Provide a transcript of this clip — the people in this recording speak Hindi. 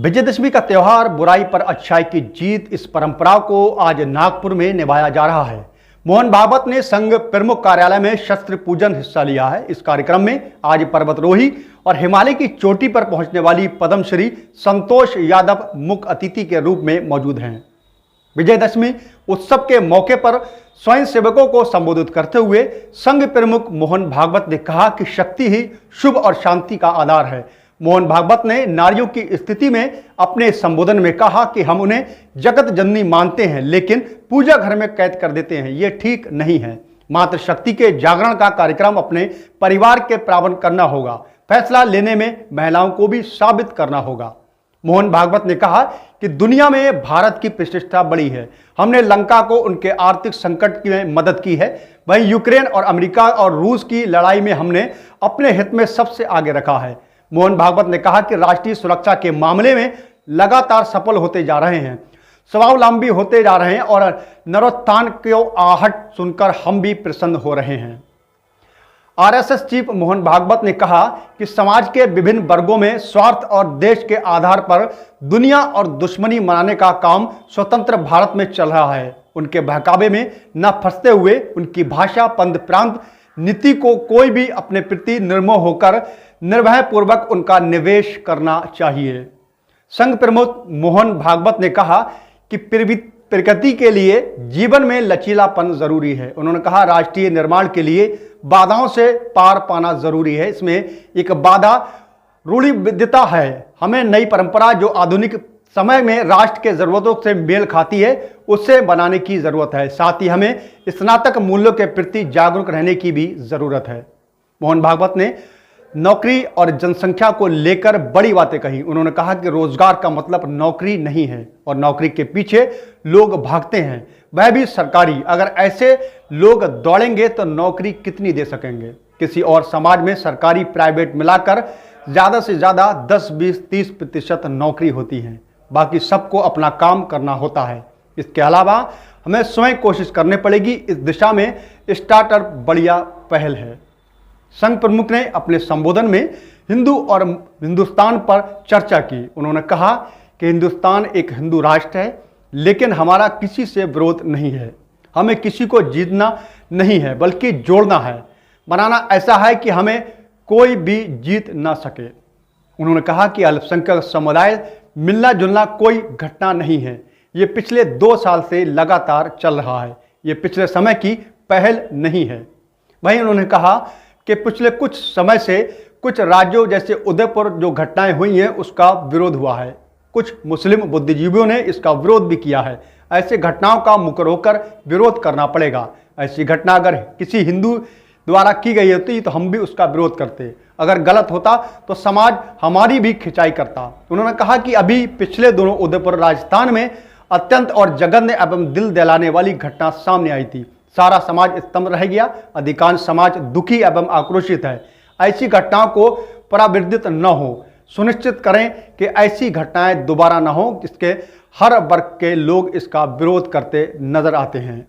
विजयदशमी का त्योहार बुराई पर अच्छाई की जीत, इस परंपरा को आज नागपुर में निभाया जा रहा है। मोहन भागवत ने संघ प्रमुख कार्यालय में शस्त्र पूजन हिस्सा लिया है। इस कार्यक्रम में आज पर्वतरोही और हिमालय की चोटी पर पहुंचने वाली पद्मश्री संतोष यादव मुख्य अतिथि के रूप में मौजूद हैं। विजयदशमी उत्सव के मौके पर स्वयं सेवकों को संबोधित करते हुए संघ प्रमुख मोहन भागवत ने कहा कि शक्ति ही शुभ और शांति का आधार है। मोहन भागवत ने नारियों की स्थिति में अपने संबोधन में कहा कि हम उन्हें जगत जननी मानते हैं, लेकिन पूजा घर में कैद कर देते हैं, ये ठीक नहीं है। मातृ शक्ति के जागरण का कार्यक्रम अपने परिवार के प्रावण करना होगा। फैसला लेने में महिलाओं को भी साबित करना होगा। मोहन भागवत ने कहा कि दुनिया में भारत की प्रतिष्ठा बड़ी है। हमने लंका को उनके आर्थिक संकट में मदद की है, वहीं यूक्रेन और अमेरिका और रूस की लड़ाई में हमने अपने हित में सबसे आगे रखा है। मोहन भागवत ने कहा कि राष्ट्रीय सुरक्षा के मामले में लगातार सफल होते जा रहे हैं, स्वावलंबी होते जा रहे हैं और नरोत्थान को आहट सुनकर हम भी प्रसन्न हो रहे हैं। आरएसएस चीफ मोहन भागवत ने कहा कि समाज के विभिन्न वर्गों में स्वार्थ और देश के आधार पर दुनिया और दुश्मनी मनाने का काम स्वतंत्र भारत में चल रहा है। उनके बहकावे में न फंसते हुए उनकी भाषा, पंथ, प्रांत नीति को कोई भी अपने प्रति निर्मोह होकर निर्भय पूर्वक उनका निवेश करना चाहिए। संघ प्रमुख मोहन भागवत ने कहा कि प्रगति के लिए जीवन में लचीलापन जरूरी है। उन्होंने कहा राष्ट्रीय निर्माण के लिए बाधाओं से पार पाना जरूरी है। इसमें एक बाधा रूढ़िबद्धता है। हमें नई परंपरा जो आधुनिक समय में राष्ट्र के जरूरतों से मेल खाती है उससे बनाने की जरूरत है। साथ ही हमें स्नातक मूल्यों के प्रति जागरूक रहने की भी जरूरत है। मोहन भागवत ने नौकरी और जनसंख्या को लेकर बड़ी बातें कही। उन्होंने कहा कि रोजगार का मतलब नौकरी नहीं है और नौकरी के पीछे लोग भागते हैं, वह भी सरकारी। अगर ऐसे लोग दौड़ेंगे तो नौकरी कितनी दे सकेंगे। किसी और समाज में सरकारी प्राइवेट मिलाकर ज़्यादा से ज़्यादा 10, 20, 30% नौकरी होती है, बाकी सबको अपना काम करना होता है। इसके अलावा हमें स्वयं कोशिश करनी पड़ेगी। इस दिशा में स्टार्टअप बढ़िया पहल है। संघ प्रमुख ने अपने संबोधन में हिंदू और हिंदुस्तान पर चर्चा की। उन्होंने कहा कि हिंदुस्तान एक हिंदू राष्ट्र है, लेकिन हमारा किसी से विरोध नहीं है। हमें किसी को जीतना नहीं है, बल्कि जोड़ना है, बनाना ऐसा है कि हमें कोई भी जीत ना सके। उन्होंने कहा कि अल्पसंख्यक समुदाय मिलना जुलना कोई घटना नहीं है, ये पिछले 2 साल से लगातार चल रहा है, ये पिछले समय की पहल नहीं है। वहीं उन्होंने कहा कि पिछले कुछ समय से कुछ राज्यों जैसे उदयपुर जो घटनाएं हुई हैं उसका विरोध हुआ है। कुछ मुस्लिम बुद्धिजीवियों ने इसका विरोध भी किया है। ऐसे घटनाओं का मुकर होकर विरोध करना पड़ेगा। ऐसी घटना अगर किसी हिंदू द्वारा की गई होती तो हम भी उसका विरोध करते। अगर गलत होता तो समाज हमारी भी खिंचाई करता। उन्होंने कहा कि अभी पिछले दिनों उदयपुर राजस्थान में अत्यंत और जघन्य एवं दिल दहलाने वाली घटना सामने आई थी। सारा समाज स्तब्ध रह गया। अधिकांश समाज दुखी एवं आक्रोशित है। ऐसी घटनाओं को पुनरावृत्ति न हो, सुनिश्चित करें कि ऐसी घटनाएं दोबारा न हो, जिसके हर वर्ग के लोग इसका विरोध करते नजर आते हैं।